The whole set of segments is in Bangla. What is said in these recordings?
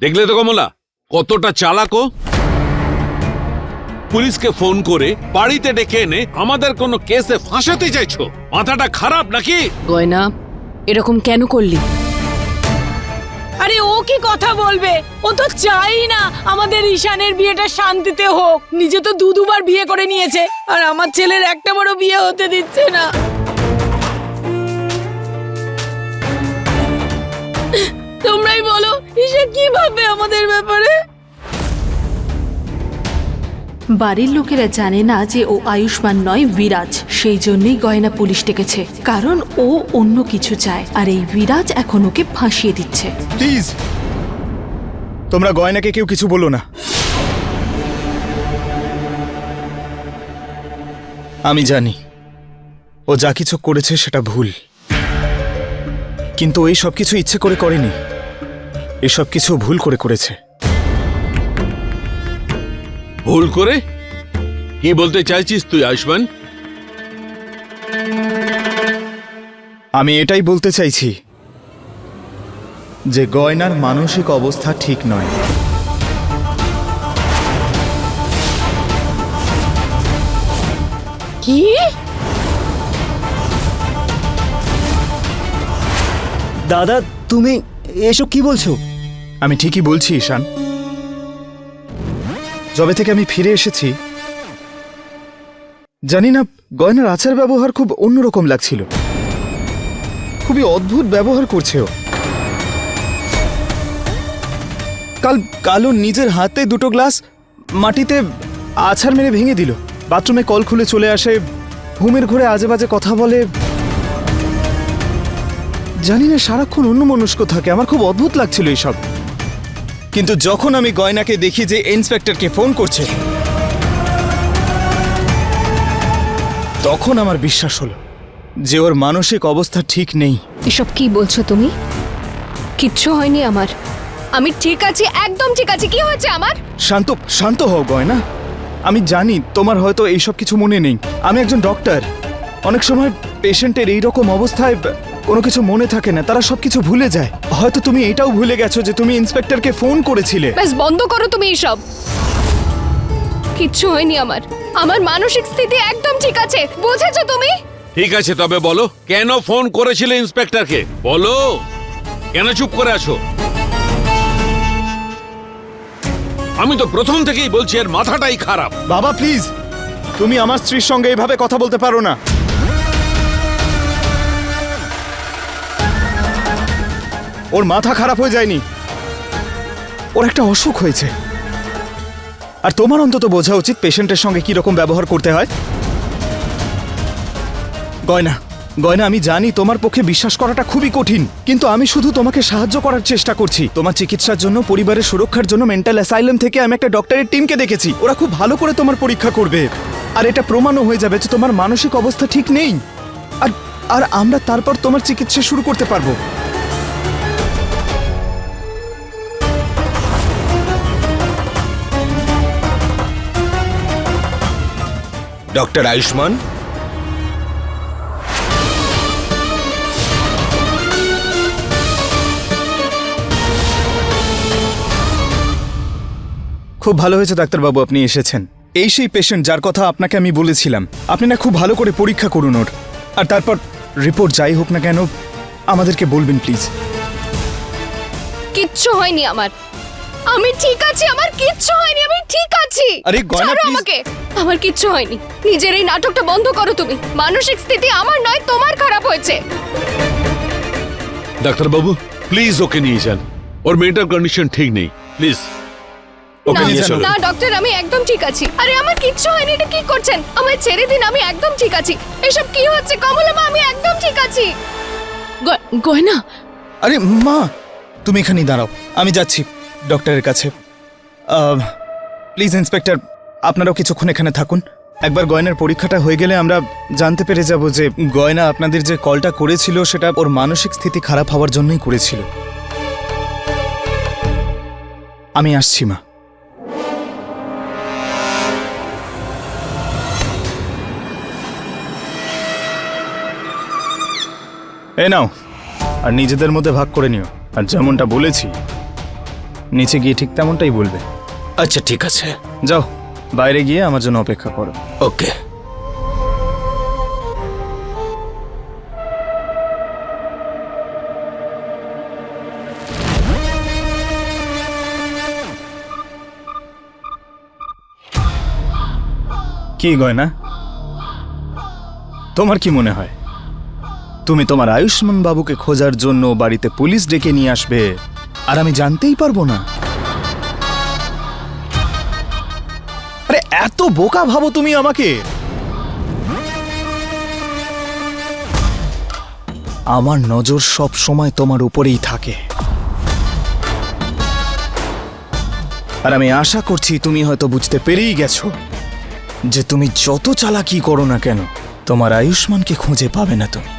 দেখলে তো কমলা কতটা চালাক ও। পুলিশকে ফোন করে বাড়িতে ডেকে এনে আমাদের কোনো কেসে ফাঁসাতে চাইছো? মাথাটা খারাপ নাকি? গয়না, এরকম কেন করলি? আরে ও কি কথা বলবে? ও তো চাই না আমাদের ঈশানের বিয়েটা শান্তিতে হোক। নিজে তো দুবার বিয়ে করে নিয়েছে, আর আমার ছেলের একটা বড় বিয়ে হতে দিচ্ছে না। তোমরাই বলো ঈশা কি ভাববে আমাদের ব্যাপারে? বাড়ির লোকেরা জানে না যে ও আয়ুষ্মান নয়, বিরাজ। সেই জন্যই গয়না পুলিশ ডেকেছে, কারণ ও অন্য কিছু চায়, আর এই বিরাজ এখন ওকে ফাঁসিয়ে দিচ্ছে। প্লিজ তোমরা গয়নাকে কেউ কিছু বলো না। আমি জানি ও যা কিছু করেছে সেটা ভুল, কিন্তু এই সব কিছু ইচ্ছে করে করেনি। এসব কিছু ভুল করে করেছে। ভুল করে? কি বলতে চাইছিস তুই আয়ুষ্মান? আমি এটাই বলতে চাইছি যে গয়নার মানসিক অবস্থা ঠিক নয়। কি? দাদা, তুমি এসব কি বলছো? আমি ঠিকই বলছি ঈশান। যবে থেকে আমি ফিরে এসেছি জানি না গয়নার আচার ব্যবহার খুব অন্যরকম লাগছিল। খুবই অদ্ভুত ব্যবহার করছে ও। কাল ও নিজের হাতে দুটো গ্লাস মাটিতে আছাড় মেরে ভেঙে দিল। বাথরুমে কল খুলে চলে আসে, ঘুমের ঘরে আজে বাজে কথা বলে। জানি না সারাক্ষণ অন্যমনস্ক থাকে। আমার খুব অদ্ভুত লাগছিল এইসব। কিন্তু যখন আমি গয়নাকে দেখি যে ইন্সপেক্টরকে ফোন করছে, তখন আমার বিশ্বাস হলো যে ওর মানসিক অবস্থা ঠিক নেই। এসব কি বলছো তুমি? কিচ্ছু হয়নি আমার, আমি ঠিক আছি, একদম ঠিক আছি। কি হয়েছে আমার? শান্ত হও গয়না। আমি জানি তোমার হয়তো এইসব কিছু মনে নেই। আমি একজন ডক্টর। অনেক সময় পেশেন্টের এইরকম অবস্থায় কোনো কিছু মনে থাকে না, তারা সবকিছু ভুলে যায়। হয়তো তুমি এটাও ভুলে গেছো যে তুমি ইন্সপেক্টরকে ফোন করেছিলে। ব্যাস বন্ধ করো তুমি এইসব। কিচ্ছু হয়নি আমার, আমার মানসিক স্থিতি একদম ঠিক আছে, বুঝেছো তুমি? ঠিক আছে, তবে বলো কেন ফোন করেছিলে ইন্সপেক্টরকে? বলো, কেন চুপ করে আছো? আমি তো প্রথম থেকেই বলছি এর মাথাটাই খারাপ। বাবা প্লিজ, তুমি আমার স্ত্রীর সঙ্গে এইভাবে কথা বলতে পারো না। ওর মাথা খারাপ হয়ে যায়নি, ওর একটা অসুখ হয়েছে। আর তোমার অন্তত বোঝা উচিত পেশেন্টের সঙ্গে কি রকম ব্যবহার করতে হয়। গয়না, আমি জানি তোমার পক্ষে বিশ্বাস করাটা খুবই কঠিন, কিন্তু আমি শুধু তোমাকে সাহায্য করার চেষ্টা করছি। তোমার চিকিৎসার জন্য, পরিবারের সুরক্ষার জন্য মেন্টাল অ্যাসাইলাম থেকে আমি একটা ডক্টরের টিমকে দেখেছি। ওরা খুব ভালো করে তোমার পরীক্ষা করবে, আর এটা প্রমাণও হয়ে যাবে যে তোমার মানসিক অবস্থা ঠিক নেই। আর আমরা তারপর তোমার চিকিৎসা শুরু করতে পারবো। ডক্টর আয়ুষ্মান, খুব ভালো হয়েছে ডাক্তারবাবু আপনি এসেছেন। এই সেই পেশেন্ট যার কথা আপনাকে আমি বলেছিলাম। আপনি না খুব ভালো করে পরীক্ষা করুন ওর, আর তারপর রিপোর্ট যাই হোক না কেন আমাদেরকে বলবেন প্লিজ। কিচ্ছু হয়নি আমার, আমি ঠিক আছি, আমার কিচ্ছু হয়নি, আমি ঠিক আছি। আরে গয়না ছাড়ো প্লিজ। আমাকে, আমার কিচ্ছু হয়নি। নিজের এই নাটকটা বন্ধ করো তুমি। মানসিক স্থিতি আমার নয়, তোমার খারাপ হয়েছে। ডাক্তারবাবু প্লিজ ওকে নিয়ে যান, ওর মেন্টাল কন্ডিশন ঠিক নেই, প্লিজ ওকে নিয়ে চলো। না ডক্টর, আমি একদম ঠিক আছি। আরে আমার কিচ্ছু হয়নি, এটা কি করছেন? আমায় ছেড়ে দিন, আমি একদম ঠিক আছি। এসব কি হচ্ছে কমলা মা? আমি একদম ঠিক আছি। গয়না, আরে মা, তুমি এখানেই দাঁড়াও, আমি যাচ্ছি ডক্টরের কাছে। প্লিজ ইন্সপেক্টর, আপনারাও কিছুক্ষণ এখানে থাকুন। একবার গয়নার পরীক্ষাটা হয়ে গেলে আমরা জানতে পেরে যাব যে গয়না আপনাদের যে কলটা করেছিল সেটা ওর মানসিক স্থিতি খারাপ হওয়ার জন্যই করেছিল। আমি আসছি মা। এই নাও, আর নিজেদের মধ্যে ভাগ করে নিও। আর যেমনটা বলেছি নিচে গিয়ে ঠিক তেমনটাই বলবে। আচ্ছা ঠিক আছে, যাও, বাইরে গিয়ে আমার জন্য অপেক্ষা করো। ওকে। কি গয়না, তোমার কি মনে হয় তুমি তোমার আয়ুষ্মান বাবুকে খোঁজার জন্য বাড়িতে পুলিশ ডেকে নিয়ে আসবে আর আমি জানতেই পারবো না? আরে এত বোকা ভাবো তুমি আমাকে? আমার নজর সব সময় তোমার উপরেই থাকে, আর আমি আশা করছি তুমি হয়তো বুঝতে পেরেই গেছো যে তুমি যত চালাকি করো না কেন তোমার আয়ুষ্মানকে খুঁজে পাবে না তুমি।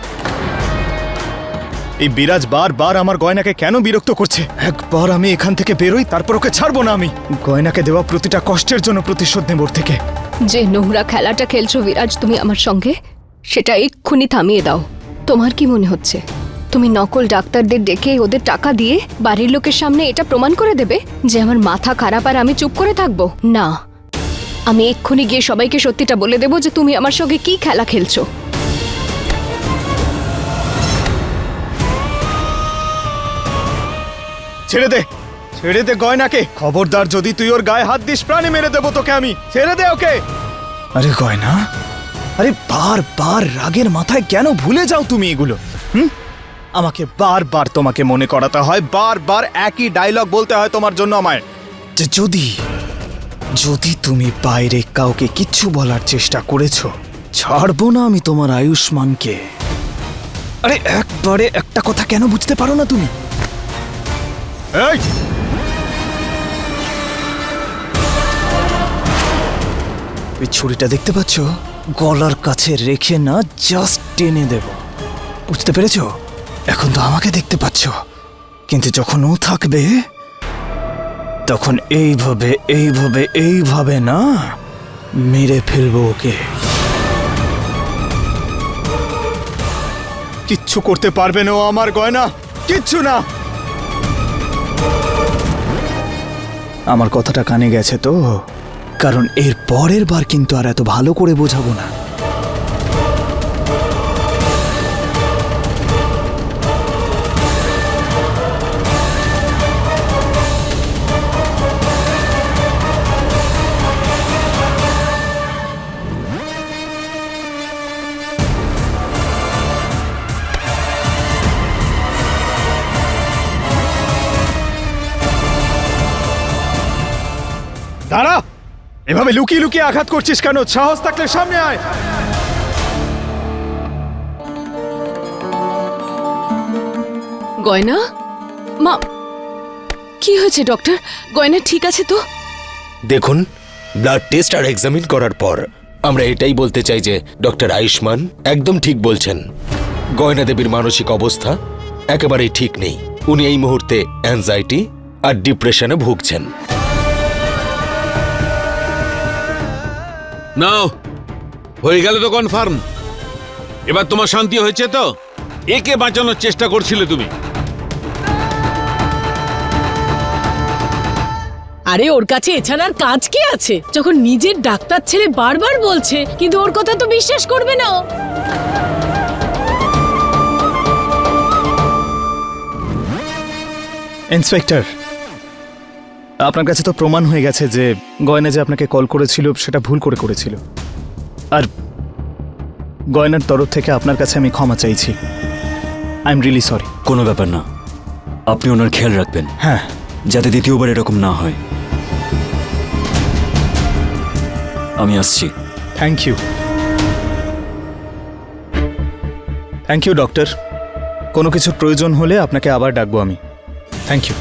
এই বিরাজ বারবার আমার গয়নাকে কেন বিরক্ত করছে? একবার আমি এখান থেকে বেরোই, তারপর ওকে ছাড়বো না আমি। গয়নাকে দেওয়া প্রতিটা কষ্টের জন্য প্রতিশোধ নেব ওর থেকে। যে নোংরা খেলাটা খেলছো বিরাজ তুমি আমার সঙ্গে, সেটা এক্ষুনি থামিয়ে দাও। তোমার কি মনে হচ্ছে তুমি নকল ডাক্তারদের ডেকে ওদের টাকা দিয়ে বাড়ির লোকের সামনে এটা প্রমাণ করে দেবে যে আমার মাথা খারাপ আর আমি চুপ করে থাকবো? না, আমি এক্ষুনি গিয়ে সবাইকে সত্যিটা বলে দেবো যে তুমি আমার সঙ্গে কি খেলা খেলছো। ছেড়ে দে, ছেড়ে দে গয়নাকে। খবরদার যদি তুই ওর গায়ে হাত দিস প্রাণে মেরে দেবো তোকে আমি। ছেড়ে দে ওকে। আরে গয়না, আরে বারবার রাগের মাথায় কেন ভুলে যাও তুমি এগুলো? আমাকে বারবার তোমাকে মনে করাতে হয়, বারবার একই ডায়লগ বলতে হয় তোমার জন্য আমায়, যে যদি তুমি বাইরে কাউকে কিচ্ছু বলার চেষ্টা করেছো, ছাড়বো না আমি তোমার আয়ুষ্মানকে। আরে একবারে একটা কথা কেন বুঝতে পারো না তুমি? এই ওই ছুরিটা দেখতে পাচ্ছ? গলার কাছে রেখে না জাস্ট টেনে দেব, বুঝতে পেরেছো? এখন তো আমাকে দেখতে পাচ্ছ, কিন্তু যখন ও থাকবে তখন এইভাবে এইভাবে এইভাবে না মেরে ফেলবো ওকে। কিচ্ছু করতে পারবে না ও আমার গয়না, কিচ্ছু না। আমার কথাটা কানে গেছে তো? কারণ এর পরের বার কিন্তু আর এত ভালো করে বোঝাবো না। দাঁড়া, এভাবে লুকিয়ে লুকিয়ে আঘাত করছিস কেন? সাহস থাকলে সামনে আয়। গয়না, মা, কি হয়েছে ডক্টর? গয়না ঠিক আছে তো? দেখুন, ব্লাড টেস্ট আর এক্সামিন করার পর আমরা এটাই বলতে চাই যে ডক্টর আয়ুষ্মান একদম ঠিক বলছেন। গয়না দেবীর মানসিক অবস্থা একেবারেই ঠিক নেই। উনি এই মুহূর্তে অ্যাংজাইটি আর ডিপ্রেশনে ভুগছেন। নাও, হয়ে গেল তো কনফার্ম। এবার তোমার শান্তি হয়েছে তো? একে বাঁচানোর চেষ্টা করছিলে তুমি। আরে ওর কাছে এছাড়া আর কাজ কি আছে? যখন নিজের ডাক্তার ছেলে বারবার বলছে, কিন্তু ওর কথা তো বিশ্বাস করবে না ও। ইন্সপেক্টর, আপনার কাছে তো প্রমাণ হয়ে গেছে যে গয়না যে আপনাকে কল করেছিল সেটা ভুল করে করেছিল। আর গয়নার তরফ থেকে আপনার কাছে আমি ক্ষমা চাইছি। I am really sorry. কোনো ব্যাপার না, আপনি ওনার খেয়াল রাখবেন হ্যাঁ, যাতে দ্বিতীয়বার এরকম না হয়। আমি আসছি। Thank you. Thank you doctor. কোনো কিছুর প্রয়োজন হলে আপনাকে আবার ডাকবো আমি। Thank you.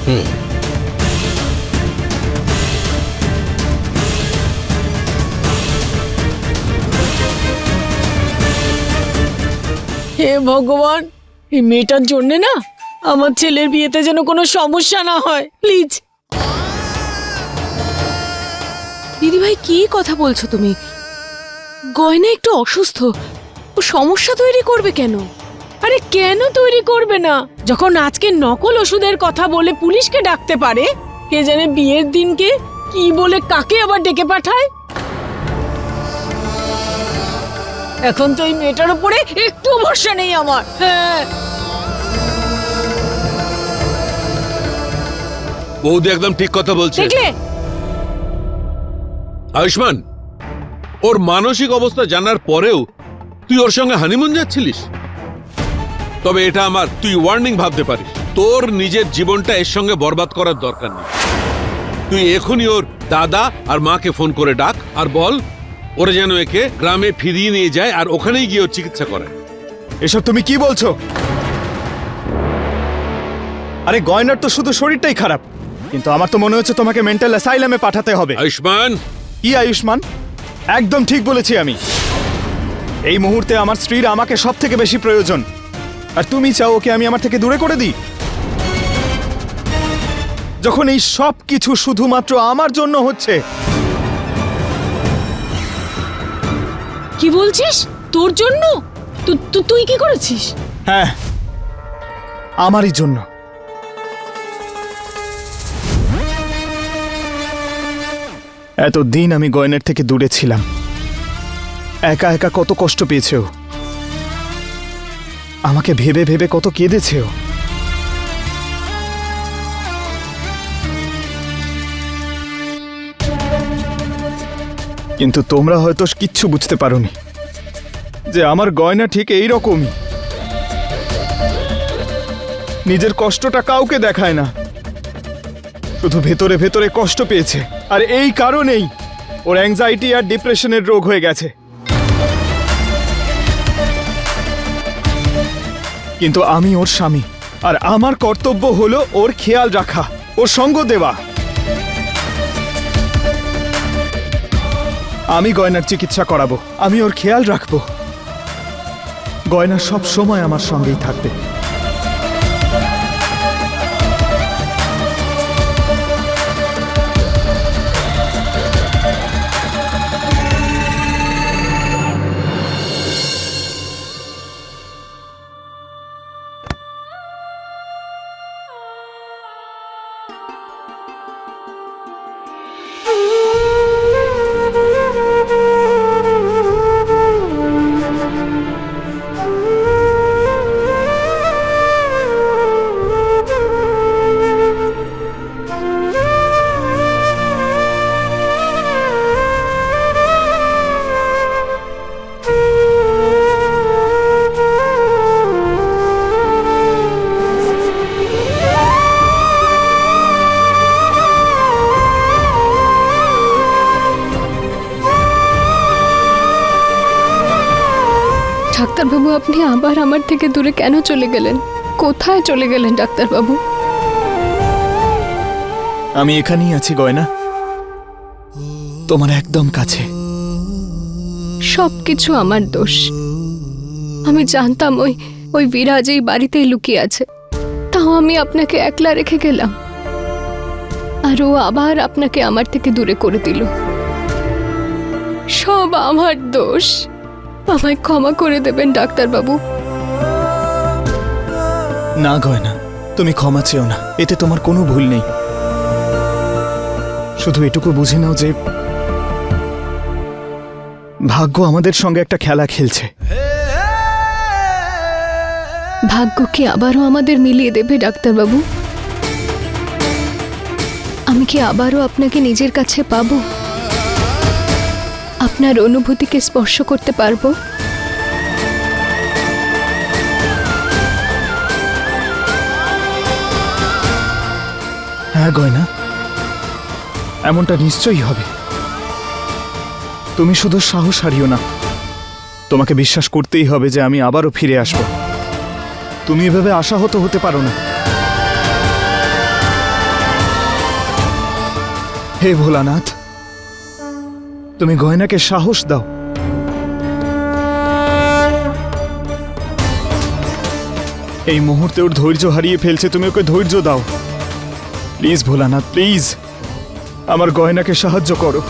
হে ভগবান, এই মেয়েটার জন্য না আমার ছেলের বিয়েতে যেন কোনো সমস্যা না হয়, প্লিজ। দিদিভাই কি কথা বলছো তুমি? গয়না একটু অসুস্থ, ও সমস্যা তৈরি করবে কেন? আরে কেন তৈরি করবে না? যখন আজকে নকল ওষুধের কথা বলে পুলিশকে ডাকতে পারে, কে জানে বিয়ের দিনকে কি বলে কাকে আবার ডেকে পাঠায়। এখন তো এই মেয়েটার উপরে একটু ভরসা নেই আমার। হ্যাঁ, বৌদি একদম ঠিক কথা বলছে। দেখলে আয়ুষ্মান, ওর মানসিক অবস্থা জানার পরেও তুই ওর সঙ্গে হানিমুন যাচ্ছিলিস? তবে এটা আমার তুই ওয়ার্নিং ভাবতে পারিস। তোর নিজের জীবনটা এর সঙ্গে বরবাদ করার দরকার নেই। তুই এখনই ওর দাদা আর মাকে ফোন করে ডাক আর বল ওরা যেন একে গ্রামে ফিরিয়ে নিয়ে যায় আর ওখানেই গিয়ে ওর চিকিৎসা করায়। এসব তুমি কি বলছো? আরে গয়নার তো শুধু শরীরটাই খারাপ, কিন্তু আমার তো মনে হচ্ছে তোমাকে মেন্টাল অ্যাসাইলামে পাঠাতে হবে। আয়ুষ্মান, কি আয়ুষ্মান? একদম ঠিক বলেছি আমি। এই মুহূর্তে আমার স্ত্রীর আমাকে সব থেকে বেশি প্রয়োজন, আর তুমি চাও ওকে আমি আমার থেকে দূরে করে দিই? যখন এই সব কিছু শুধুমাত্র আমার জন্য হচ্ছে। কি বলছিস? তোর জন্য? তুই কি করেছিস? হ্যাঁ, আমারই জন্য। এতদিন আমি গয়নার থেকে দূরে ছিলাম, একা একা কত কষ্ট পেয়েছে ও, আমাকে ভেবে ভেবে কত কেঁদেছে ও। কিন্তু তোমরা হয়তো কিচ্ছু বুঝতে পারোনি যে আমার গয়না ঠিক এই রকমই। নিজের কষ্টটা কাউকে দেখায় না, শুধু ভেতরে ভেতরে কষ্ট পেয়েছে, আর এই কারণেই ওর অ্যাংজাইটি আর ডিপ্রেশনের রোগ হয়ে গেছে। কিন্তু আমি ওর স্বামী, আর আমার কর্তব্য হলো ওর খেয়াল রাখা, ওর সঙ্গ দেওয়া। আমি গয়নার চিকিৎসা করাবো, আমি ওর খেয়াল রাখবো। গয়না সব সময় আমার সঙ্গেই থাকবে। ডাক্তারবাবু, আপনি আবার আমার থেকে দূরে কেন চলে গেলেন? কোথায় চলে গেলেন ডাক্তারবাবু? আমি এখানেই আছি গয়না, তোমার একদম কাছে। সবকিছু আমার দোষ। আমি জানতাম ওই বিরাজ এই বাড়িতেই লুকিয়ে আছে, তাও আমি আপনাকে একলা রেখে গেলাম, আর ও আবার আপনাকে আমার থেকে দূরে করে দিল। সব আমার দোষ। আমায় ক্ষমা করে দেবেন ডাক্তারবাবু। না গয়না, তুমি ক্ষমা চেও না, এতে তোমার কোনো ভুল নেই। শুধু এটুকু বুঝে নাও যে ভাগ্য আমাদের সঙ্গে একটা খেলা খেলছে। ভাগ্য কি আবারও আমাদের মিলিয়ে দেবে ডাক্তারবাবু? আমি কি আবারও আপনাকে নিজের কাছে পাবো? আপনার অনুভূতিকে স্পর্শ করতে পারবো? হ্যাঁ গয়না, এমনটা নিশ্চয়ই হবে। তুমি শুধু সাহস হারিও না, তোমাকে বিশ্বাস করতেই হবে যে আমি আবারও ফিরে আসব। তুমি এভাবে আশাহত হতে পারো না। হে ভোলানাথ, তুমি গয়নাকে সাহস দাও। এই মুহূর্তে ওর ধৈর্য হারিয়ে ফেলছে, তুমি ওকে ধৈর্য দাও। প্লিজ ভোলানাথ, প্লিজ আমার গয়নাকে সাহায্য করো।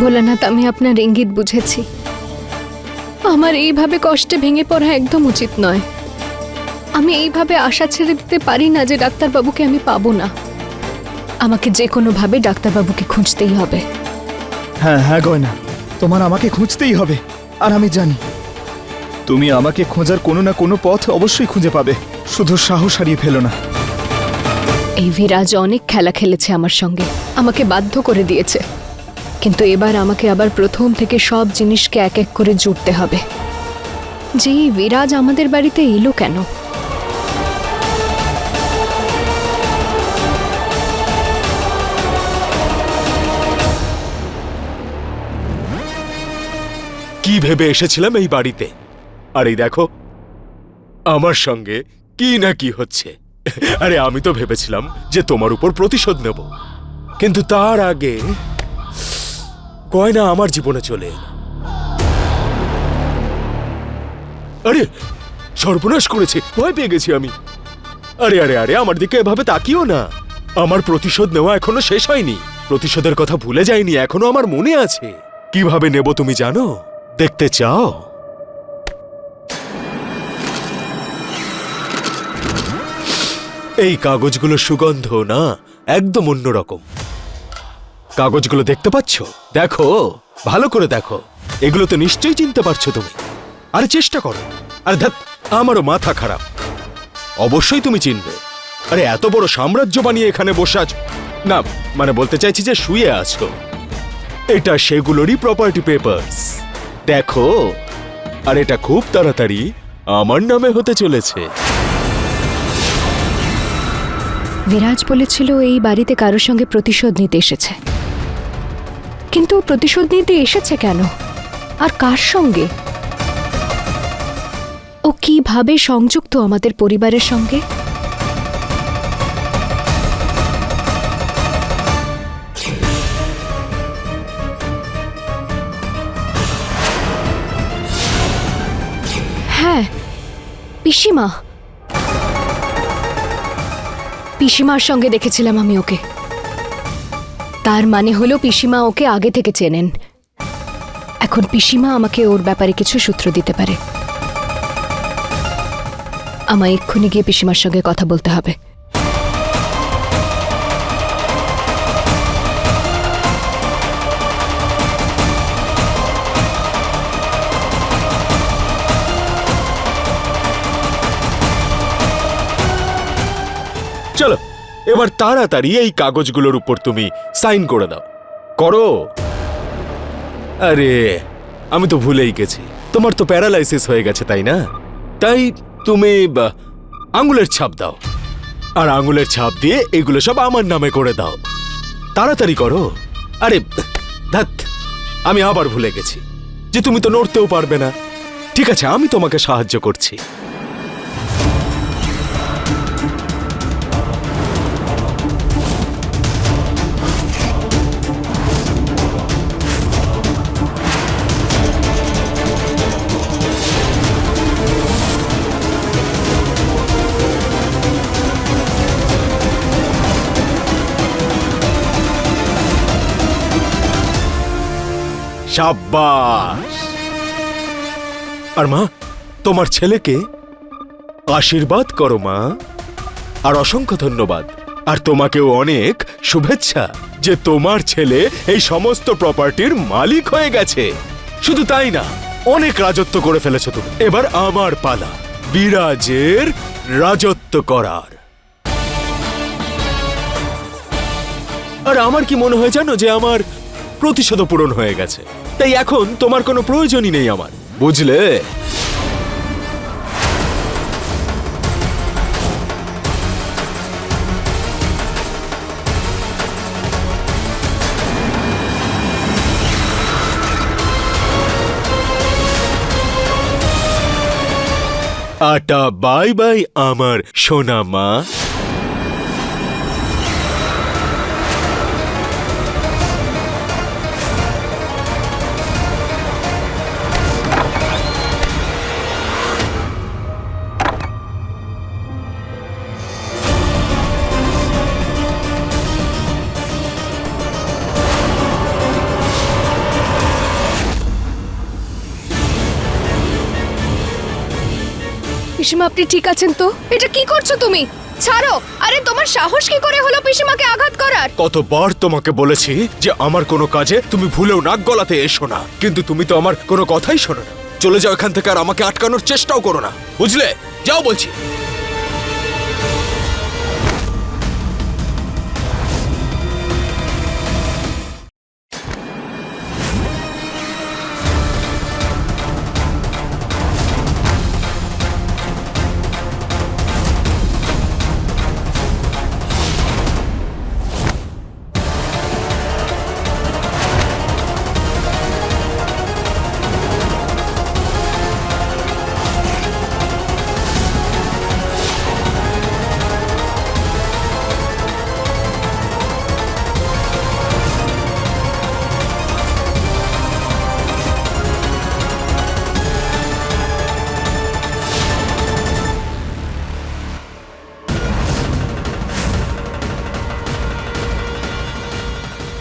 ভোলানাথ, আমি আপনার ইঙ্গিত বুঝেছি। আমার এইভাবে কষ্টে ভেঙে পড়া একদম উচিত নয়। আমি এইভাবে আশা ছেড়ে দিতে পারি না যে ডাক্তারবাবুকে আমি পাবো না। আমাকে যে কোনোভাবে ডাক্তারবাবুকে খুঁজতেই হবে। হ্যাঁ হ্যাঁ গয়না, তোমার আমাকে খুঁজতেই হবে। আর আমি জানি তুমি আমাকে খোঁজার কোনো না কোনো পথ অবশ্যই খুঁজে পাবে। শুধু সাহস হারিয়ে ফেলো না। এই বিরাজ অনেক খেলা খেলেছে আমার সঙ্গে, আমাকে বাধ্য করে দিয়েছে। কিন্তু এবার আমাকে আবার প্রথম থেকে সব জিনিসকে এক এক করে জুড়তে হবে। যে এই বিরাজ আমাদের বাড়িতে এলো কেন? কি ভেবে এসেছিলাম এই বাড়িতে, আর এই দেখো আমার সঙ্গে কি না কি হচ্ছে। আরে আমি তো ভেবেছিলাম যে তোমার উপর প্রতিশোধ নেব, কিন্তু তার আগে গয়না আমার জীবনে চলে এলো। আরে সর্বনাশ করেছে, ভয় পেয়ে গেছি আমি। আরে আরে আরে আমার দিকে এভাবে তাকিও না। আমার প্রতিশোধ নেওয়া এখনো শেষ হয়নি। প্রতিশোধের কথা ভুলে যাইনি, এখনো আমার মনে আছে। কিভাবে নেব তুমি জানো? দেখতে চাও? এই কাগজগুলো সুগন্ধ না একদম অন্যরকম। কাগজগুলো দেখতে পাচ্ছ? দেখো, ভালো করে দেখো। এগুলো তো নিশ্চয়ই চিনতে পারছো তুমি। আরে চেষ্টা করো। আরে ধ্যাৎ, আমারও মাথা খারাপ। অবশ্যই তুমি চিনবে। আরে এত বড় সাম্রাজ্য বানিয়ে এখানে বসে আছো। না মানে বলতে চাইছি যে শুয়ে আছো। এটা সেগুলোরই প্রপার্টি পেপারস। দেখো, আর এটা খুব তাড়াতাড়ি আমার নামে হতে চলেছে। বিরাজ বলেছিল এই বাড়িতে কারোর সঙ্গে প্রতিশোধ নিতে এসেছে, কিন্তু প্রতিশোধ নিতে এসেছে কেন আর কার সঙ্গে? ও কিভাবে সংযুক্ত আমাদের পরিবারের সঙ্গে? হ্যাঁ, পিসিমা। পিসিমার সঙ্গে দেখেছিলাম আমি ওকে। তার মানে হলো পিসিমা ওকে আগে থেকে চেনেন। এখন পিসিমা আমাকে ওর ব্যাপারে কিছু সূত্র দিতে পারে। আমায় এক্ষুনি গিয়ে পিসিমার সঙ্গে কথা বলতে হবে। চলো এবার তাড়াতাড়ি এই কাগজগুলোর উপর তুমি সাইন করে দাও। করো। আরে আমি তো ভুলেই গেছি, তোমার তো প্যারালাইসিস হয়ে গেছে তাই না? তাই তুমি আঙুলের ছাপ দাও, আর আঙুলের ছাপ দিয়ে এগুলো সব আমার নামে করে দাও। তাড়াতাড়ি করো। আরে ধ্যাৎ, আমি আবার ভুলে গেছি যে তুমি তো নড়তেও পারবে না। ঠিক আছে, আমি তোমাকে সাহায্য করছি। শাবাশ। আর মা, তোমার ছেলেকে আশীর্বাদ করো মা। আর অসংখ্য ধন্যবাদ। আর তোমাকেও অনেক শুভেচ্ছা যে তোমার ছেলে এই সমস্ত প্রপার্টির মালিক হয়ে গেছে। শুধু তাই না, অনেক রাজত্ব করে ফেলেছো তুমি। এবার আমার পালা বিরাজের রাজত্ব করার। আর আমার কি মনে হয় জানো, যে আমার প্রতিশোধ পূরণ হয়ে গেছে। তাই এখন তোমার কোনো প্রয়োজনই নেই আমার, বুঝলে? আটা বাই বাই আমার সোনা মা। পিসিমা আপনি ঠিক আছেন তো? এটা কি করছো তুমি? ছাড়ো! আরে তোমার সাহস কি করে হলো পিসিমাকে আঘাত করার? কতবার তোমাকে বলেছি যে আমার কোনো কাজে তুমি ভুলেও নাক গলাতে এসো না, কিন্তু তুমি তো আমার কোনো কথাই শোনো না। চলে যাও এখান থেকে, আর আমাকে আটকানোর চেষ্টাও করো না, বুঝলে? যাও বলছি।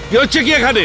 কি হচ্ছে কি এখানে?